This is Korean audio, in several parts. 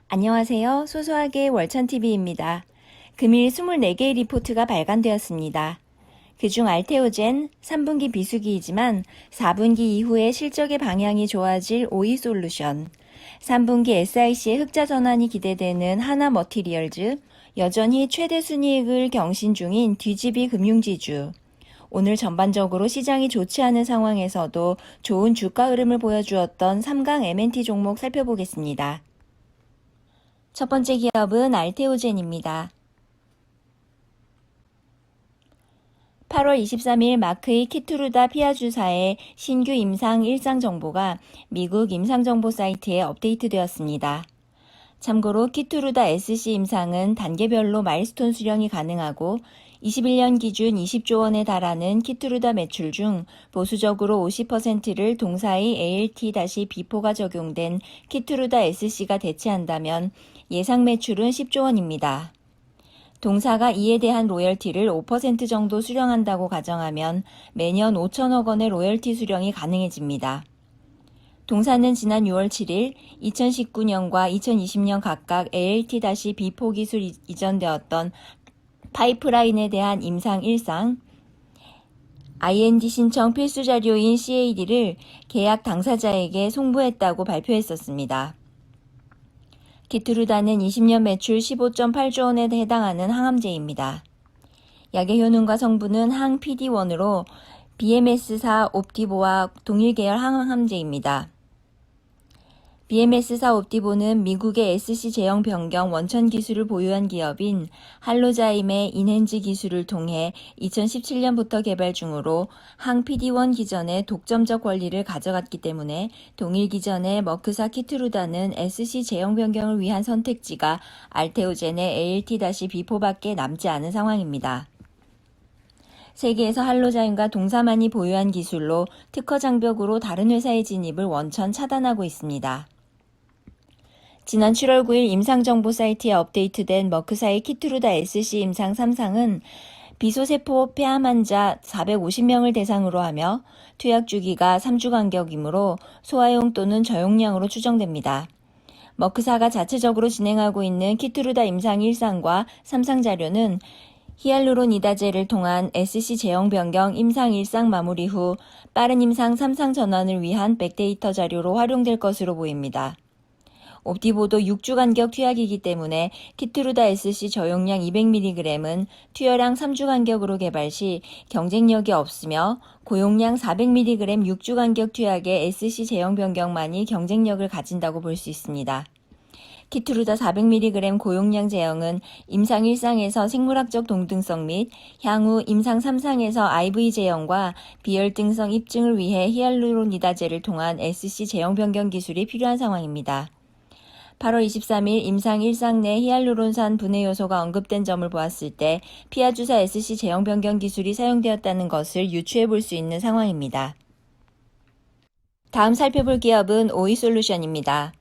안녕하세요. 소소하게 월천TV입니다. 금일 24개의 리포트가 발간되었습니다. 그중 알테오젠 3분기 비수기이지만 4분기 이후에 실적의 방향이 좋아질 오이솔루션, 3분기 SIC의 흑자 전환이 기대되는 하나머티리얼즈, 여전히 최대 순이익을 경신 중인 DGB 금융지주, 오늘 전반적으로 시장이 좋지 않은 상황에서도 좋은 주가 흐름을 보여주었던 3강 M&T 종목 살펴보겠습니다. 첫 번째 기업은 알테오젠입니다. 8월 23일 마크의 키투르다 피아주사의 신규 임상 일상 정보가 미국 임상정보 사이트에 업데이트되었습니다. 참고로 키투르다 SC 임상은 단계별로 마일스톤 수령이 가능하고 21년 기준 20조 원에 달하는 키투르다 매출 중 보수적으로 50%를 동사의 ALT-B4가 적용된 키투르다 SC가 대체한다면 예상 매출은 10조 원입니다. 동사가 이에 대한 로열티를 5% 정도 수령한다고 가정하면 매년 5천억 원의 로열티 수령이 가능해집니다. 동사는 지난 6월 7일 2019년과 2020년 각각 ALT-B4 기술 이전되었던 파이프라인에 대한 임상 일상, IND 신청 필수 자료인 CAD를 계약 당사자에게 송부했다고 발표했었습니다. 키투르다는 20년 매출 15.8조 원에 해당하는 항암제입니다. 약의 효능과 성분은 항 PD-1으로 BMS사 옵티보와 동일 계열 항암제입니다. BMS사 옵티보는 미국의 SC 제형 변경 원천 기술을 보유한 기업인 할로자임의 인헨지 기술을 통해 2017년부터 개발 중으로 항 PD-1 기전의 독점적 권리를 가져갔기 때문에 동일 기전의 머크사 키투르다는 SC 제형 변경을 위한 선택지가 알테오젠의 ALT-B4밖에 남지 않은 상황입니다. 세계에서 할로자임과 동사만이 보유한 기술로 특허 장벽으로 다른 회사의 진입을 원천 차단하고 있습니다. 지난 7월 9일 임상정보 사이트에 업데이트된 머크사의 키투르다 SC 임상 3상은 비소세포 폐암 환자 450명을 대상으로 하며 투약 주기가 3주 간격이므로 소화용 또는 저용량으로 추정됩니다. 머크사가 자체적으로 진행하고 있는 키투르다 임상 1상과 3상 자료는 히알루론이다제를 통한 SC 제형 변경 임상 1상 마무리 후 빠른 임상 3상 전환을 위한 백데이터 자료로 활용될 것으로 보입니다. 옵티보도 6주 간격 투약이기 때문에 키투르다 SC 저용량 200mg은 투여량 3주 간격으로 개발 시 경쟁력이 없으며 고용량 400mg 6주 간격 투약의 SC 제형 변경만이 경쟁력을 가진다고 볼 수 있습니다. 키투르다 400mg 고용량 제형은 임상 1상에서 생물학적 동등성 및 향후 임상 3상에서 IV 제형과 비혈등성 입증을 위해 히알루론이다제를 통한 SC 제형 변경 기술이 필요한 상황입니다. 8월 23일 임상 1상 내 히알루론산 분해 요소가 언급된 점을 보았을 때 피아주사 SC 제형 변경 기술이 사용되었다는 것을 유추해 볼 수 있는 상황입니다. 다음 살펴볼 기업은 오이솔루션입니다.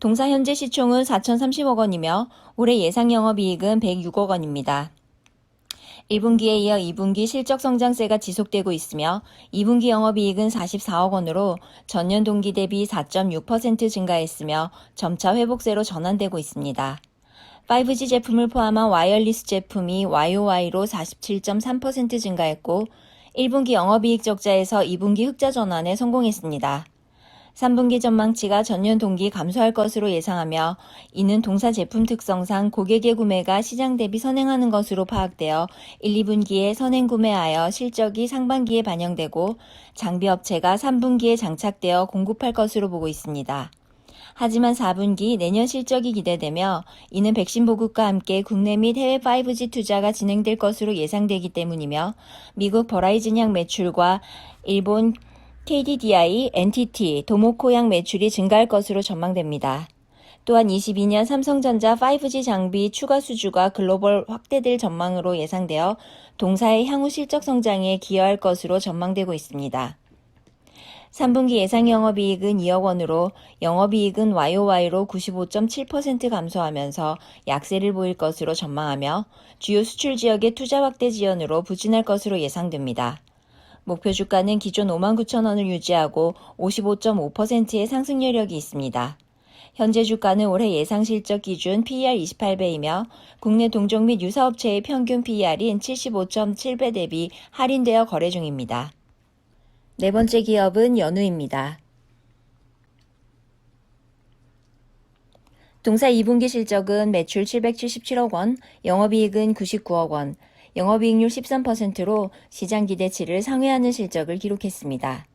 동사 현재 시총은 4,030억 원이며 올해 예상 영업이익은 106억 원입니다. 1분기에 이어 2분기 실적 성장세가 지속되고 있으며 2분기 영업이익은 44억 원으로 전년 동기 대비 4.6% 증가했으며 점차 회복세로 전환되고 있습니다. 5G 제품을 포함한 와이어리스 제품이 YOY로 47.3% 증가했고 1분기 영업이익 적자에서 2분기 흑자 전환에 성공했습니다. 3분기 전망치가 전년 동기 감소할 것으로 예상하며 이는 동사 제품 특성상 고객의 구매가 시장 대비 선행하는 것으로 파악되어 1, 2분기에 선행 구매하여 실적이 상반기에 반영되고 장비 업체가 3분기에 장착되어 공급할 것으로 보고 있습니다. 하지만 4분기 내년 실적이 기대되며 이는 백신 보급과 함께 국내 및 해외 5G 투자가 진행될 것으로 예상되기 때문이며 미국 버라이즌 약 매출과 일본 KDDI, NTT, 도모코 약 매출이 증가할 것으로 전망됩니다. 또한 22년 삼성전자 5G 장비 추가 수주가 글로벌 확대될 전망으로 예상되어 동사의 향후 실적 성장에 기여할 것으로 전망되고 있습니다. 3분기 예상 영업이익은 2억 원으로 영업이익은 YOY로 95.7% 감소하면서 약세를 보일 것으로 전망하며 주요 수출 지역의 투자 확대 지연으로 부진할 것으로 예상됩니다. 목표 주가는 기존 59,000원을 유지하고 55.5%의 상승 여력이 있습니다. 현재 주가는 올해 예상 실적 기준 PER 28배이며 국내 동종 및 유사업체의 평균 PER인 75.7배 대비 할인되어 거래 중입니다. 네 번째 기업은 연우입니다. 동사 2분기 실적은 매출 777억 원, 영업이익은 99억 원, 영업이익률 13%로 시장 기대치를 상회하는 실적을 기록했습니다.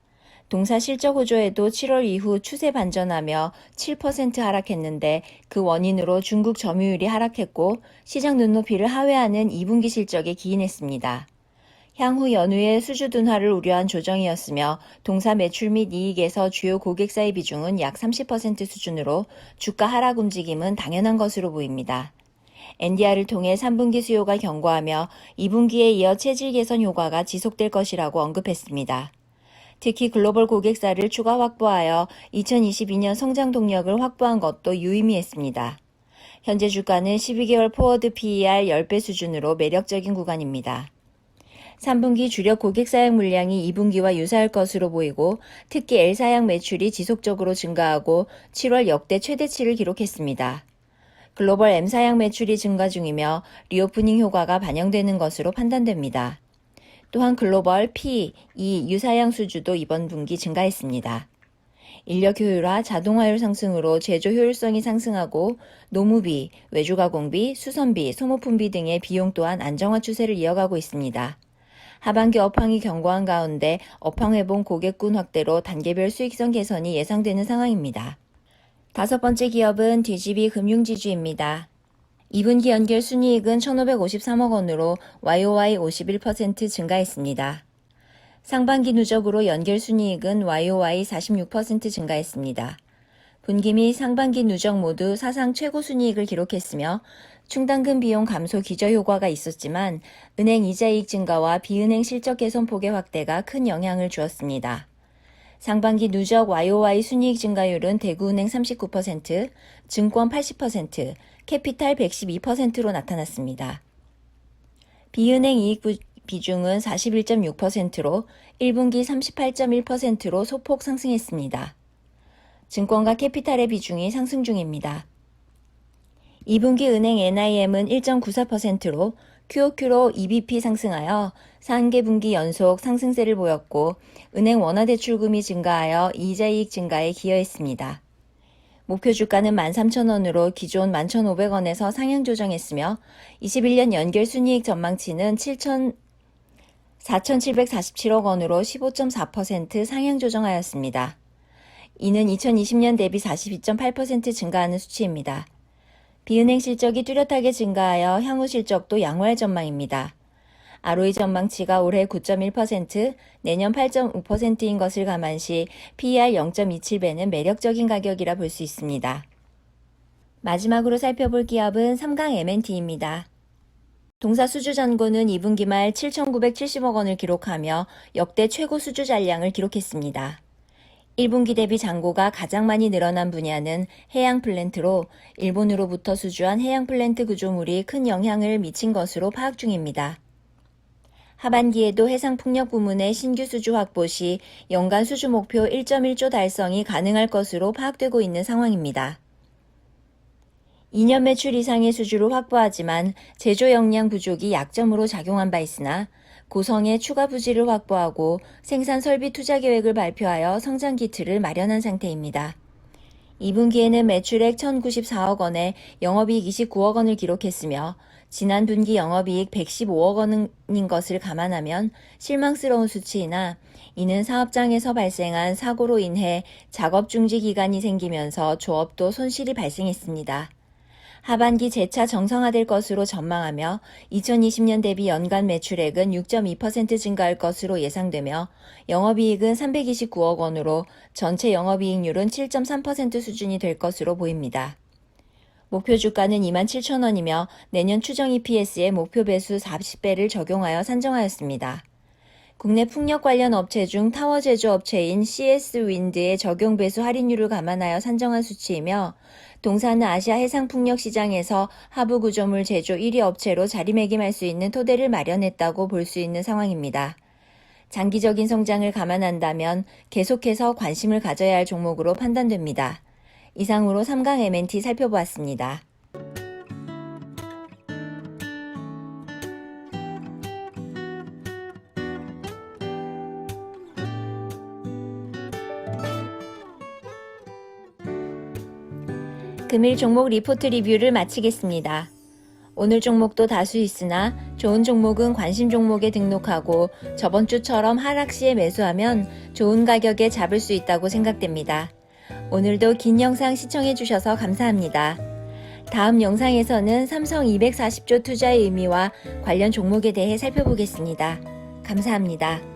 동사 실적 호조에도 7월 이후 추세 반전하며 7% 하락했는데 그 원인으로 중국 점유율이 하락했고 시장 눈높이를 하회하는 2분기 실적에 기인했습니다. 향후 연후의 수주 둔화를 우려한 조정이었으며 동사 매출 및 이익에서 주요 고객사의 비중은 약 30% 수준으로 주가 하락 움직임은 당연한 것으로 보입니다. NDR을 통해 3분기 수요가 견고하며 2분기에 이어 체질 개선 효과가 지속될 것이라고 언급했습니다. 특히 글로벌 고객사를 추가 확보하여 2022년 성장 동력을 확보한 것도 유의미했습니다. 현재 주가는 12개월 포워드 PER 10배 수준으로 매력적인 구간입니다. 3분기 주력 고객 사양 물량이 2분기와 유사할 것으로 보이고 특히 L사양 매출이 지속적으로 증가하고 7월 역대 최대치를 기록했습니다. 글로벌 M사양 매출이 증가 중이며 리오프닝 효과가 반영되는 것으로 판단됩니다. 또한 글로벌 P, E, 유사양 수주도 이번 분기 증가했습니다. 인력 효율화, 자동화율 상승으로 제조 효율성이 상승하고 노무비, 외주가공비, 수선비, 소모품비 등의 비용 또한 안정화 추세를 이어가고 있습니다. 하반기 업황이 견고한 가운데 업황 회복 고객군 확대로 단계별 수익성 개선이 예상되는 상황입니다. 다섯 번째 기업은 DGB 금융지주입니다. 2분기 연결 순이익은 1,553억 원으로 YOY 51% 증가했습니다. 상반기 누적으로 연결 순이익은 YOY 46% 증가했습니다. 분기 및 상반기 누적 모두 사상 최고 순이익을 기록했으며 충당금 비용 감소 기저효과가 있었지만 은행 이자이익 증가와 비은행 실적 개선 폭의 확대가 큰 영향을 주었습니다. 상반기 누적 YOY 순이익 증가율은 대구은행 39%, 증권 80%, 캐피탈 112%로 나타났습니다. 비은행 이익 비중은 41.6%로 1분기 38.1%로 소폭 상승했습니다. 증권과 캐피탈의 비중이 상승 중입니다. 2분기 은행 NIM은 1.94%로 QOQ로 EBP 상승하여 3개분기 연속 상승세를 보였고 은행 원화대출금이 증가하여 이자이익 증가에 기여했습니다. 목표 주가는 13,000원으로 기존 11,500원에서 상향 조정했으며 21년 연결 순이익 전망치는 4,747억 원으로 15.4% 상향 조정하였습니다. 이는 2020년 대비 42.8% 증가하는 수치입니다. 비은행 실적이 뚜렷하게 증가하여 향후 실적도 양호할 전망입니다. ROE 전망치가 올해 9.1%, 내년 8.5%인 것을 감안시 PER 0.27배는 매력적인 가격이라 볼 수 있습니다. 마지막으로 살펴볼 기업은 삼강 M&T입니다. 동사 수주 잔고는 2분기 말 7,970억 원을 기록하며 역대 최고 수주 잔량을 기록했습니다. 1분기 대비 잔고가 가장 많이 늘어난 분야는 해양 플랜트로 일본으로부터 수주한 해양 플랜트 구조물이 큰 영향을 미친 것으로 파악 중입니다. 하반기에도 해상풍력 부문의 신규 수주 확보 시 연간 수주 목표 1.1조 달성이 가능할 것으로 파악되고 있는 상황입니다. 2년 매출 이상의 수주를 확보하지만 제조 역량 부족이 약점으로 작용한 바 있으나 고성의 추가 부지를 확보하고 생산 설비 투자 계획을 발표하여 성장 기틀을 마련한 상태입니다. 2분기에는 매출액 1,094억 원에 영업이익 29억 원을 기록했으며 지난 분기 영업이익 115억 원인 것을 감안하면 실망스러운 수치이나 이는 사업장에서 발생한 사고로 인해 작업 중지 기간이 생기면서 조업도 손실이 발생했습니다. 하반기 재차 정상화될 것으로 전망하며 2020년 대비 연간 매출액은 6.2% 증가할 것으로 예상되며 영업이익은 329억 원으로 전체 영업이익률은 7.3% 수준이 될 것으로 보입니다. 목표 주가는 27,000원이며 내년 추정 EPS에 목표 배수 40배를 적용하여 산정하였습니다. 국내 풍력 관련 업체 중 타워 제조업체인 CS윈드의 적용 배수 할인율을 감안하여 산정한 수치이며 동사는 아시아 해상풍력 시장에서 하부 구조물 제조 1위 업체로 자리매김할 수 있는 토대를 마련했다고 볼 수 있는 상황입니다. 장기적인 성장을 감안한다면 계속해서 관심을 가져야 할 종목으로 판단됩니다. 이상으로 3강 MNT 살펴보았습니다. 금일 종목 리포트 리뷰를 마치겠습니다. 오늘 종목도 다수 있으나 좋은 종목은 관심 종목에 등록하고 저번 주처럼 하락 시에 매수하면 좋은 가격에 잡을 수 있다고 생각됩니다. 오늘도 긴 영상 시청해 주셔서 감사합니다. 다음 영상에서는 삼성 240조 투자의 의미와 관련 종목에 대해 살펴보겠습니다. 감사합니다.